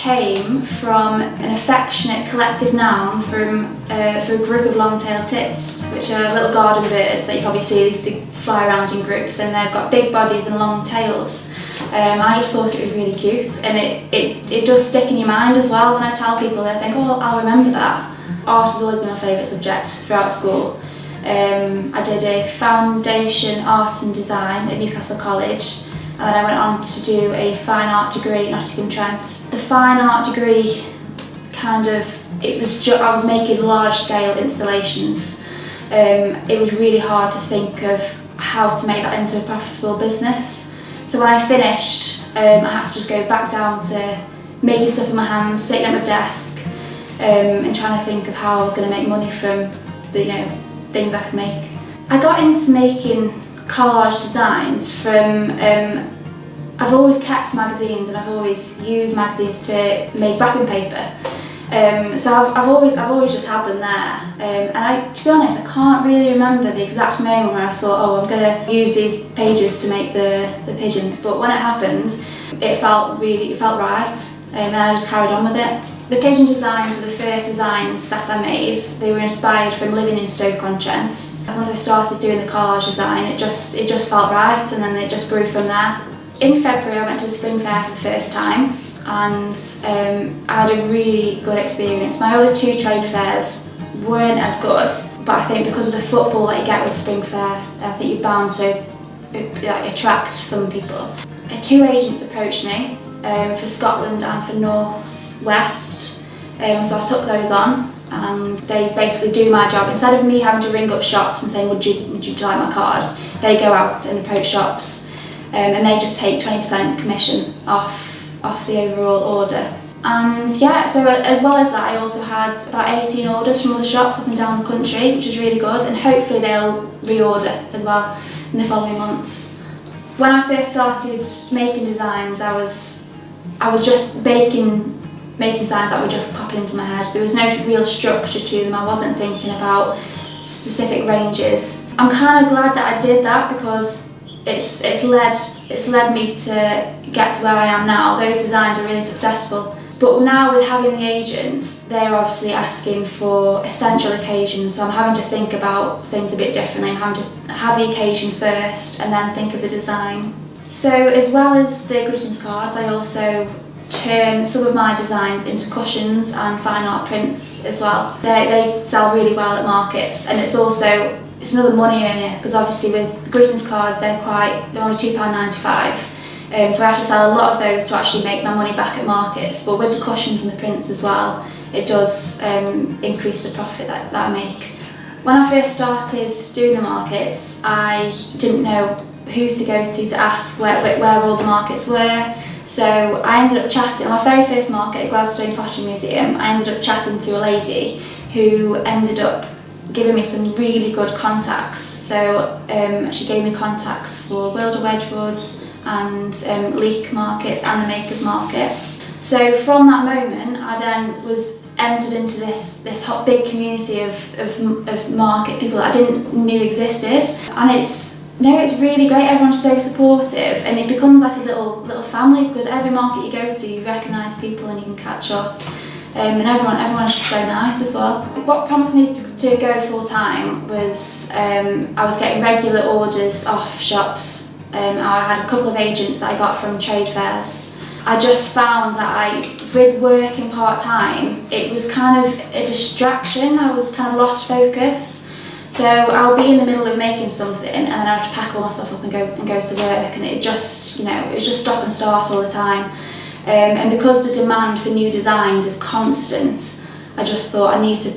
came from an affectionate collective noun for a group of long-tailed tits, which are little garden birds that you probably see. They fly around in groups and they've got big bodies and long tails. I just thought it was really cute, and it does stick in your mind as well. When I tell people, they think, oh, I'll remember that. Art has always been my favourite subject throughout school. I did a foundation art and design at Newcastle College, and then I went on to do a fine art degree at Nottingham-Trent. The fine art degree I was making large scale installations. It was really hard to think of how to make that into a profitable business. So when I finished, I had to just go back down to making stuff with my hands, sitting at my desk, and trying to think of how I was going to make money from the things I could make. I got into making collage designs from, I've always kept magazines and I've always used magazines to make wrapping paper. So I've always just had them there, and to be honest, I can't really remember the exact moment where I thought, oh, I'm going to use these pages to make the pigeons. But when it happened, it felt right, and I just carried on with it. The pigeon designs were the first designs that I made. They were inspired from living in Stoke-on-Trent. Once I started doing the collage design, it just felt right, and then it just grew from there. In February, I went to the Spring Fair for the first time, and I had a really good experience. My other two trade fairs weren't as good, but I think because of the footfall that you get with Spring Fair, I think you're bound to attract some people. Two agents approached me for Scotland and for North West, so I took those on, and they basically do my job. Instead of me having to ring up shops and saying, would you like my cards, they go out and approach shops, and they just take 20% commission off the overall order. And yeah, so as well as that, I also had about 18 orders from other shops up and down the country, which was really good, and hopefully they'll reorder as well in the following months. When I first started making designs, I was just making designs that were just popping into my head. There was no real structure to them. I wasn't thinking about specific ranges. I'm kind of glad that I did that, because it's led me to get to where I am now. Those designs are really successful. But now with having the agents, they're obviously asking for essential occasions, so I'm having to think about things a bit differently. I'm having to have the occasion first and then think of the design. So as well as the greetings cards, I also turn some of my designs into cushions and fine art prints as well. They sell really well at markets, and it's another money earner, because obviously with the greetings cards they're only £2.95. So I have to sell a lot of those to actually make my money back at markets. But with the cushions and the prints as well, it does increase the profit that I make. When I first started doing the markets, I didn't know who to go to ask where all the markets were. So I ended up chatting, on my very first market at Gladstone Pottery Museum, I ended up chatting to a lady who ended up giving me some really good contacts. So she gave me contacts for Wilder Wedgwood and Leek markets and the Makers Market. So from that moment, I then was entered into this hot big community of market people that I didn't knew existed, and it's really great. Everyone's so supportive, and it becomes like a little family, because every market you go to, you recognise people and you can catch up. And everyone's just so nice as well. What prompted me to go full time was I was getting regular orders off shops. I had a couple of agents that I got from trade fairs. I just found that with working part time, it was kind of a distraction. I was kind of lost focus. So I'll be in the middle of making something, and then I have to pack all my stuff up and go to work, and it just stop and start all the time. And because the demand for new designs is constant, I just thought I need to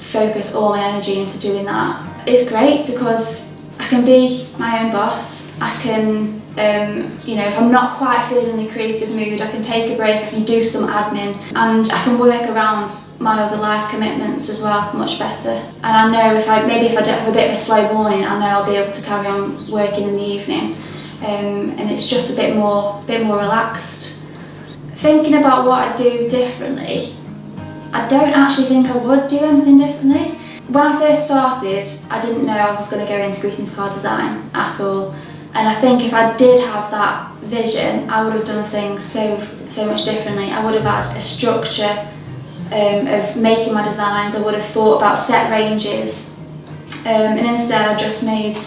focus all my energy into doing that. It's great because I can be my own boss. I can, if I'm not quite feeling in the creative mood, I can take a break, I can do some admin, and I can work around my other life commitments as well much better. And I know if I have a bit of a slow morning, I know I'll be able to carry on working in the evening, and it's just a bit more relaxed. Thinking about what I do differently, I don't actually think I would do anything differently. When I first started, I didn't know I was going to go into greetings card design at all. And I think if I did have that vision, I would have done things so much differently. I would have had a structure of making my designs. I would have thought about set ranges, and instead I just made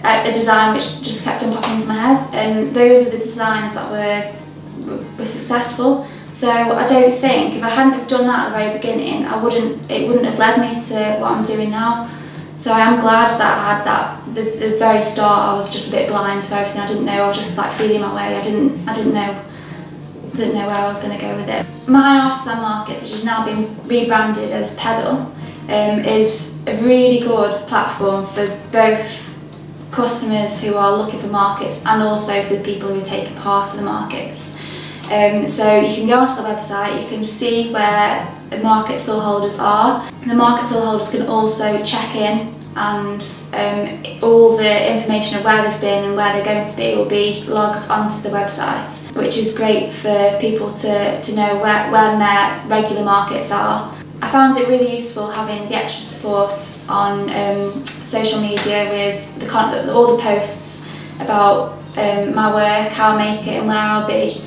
a design which just kept on popping into my head, and those were the designs that were successful. So I don't think, if I hadn't have done that at the very beginning, it wouldn't have led me to what I'm doing now. So I am glad that I had that. The very start, I was just a bit blind to everything. I didn't know. I was just like feeling my way. I didn't know where I was going to go with it. My Artisan Markets, which has now been rebranded as Pedddle, is a really good platform for both customers who are looking for markets and also for the people who are taking part in the markets. So you can go onto the website, you can see where the market stall holders are. The market stall holders can also check in, and all the information of where they've been and where they're going to be will be logged onto the website, which is great for people to know when their regular markets are. I found it really useful having the extra support on social media with all the posts about my work, how I make it and where I'll be.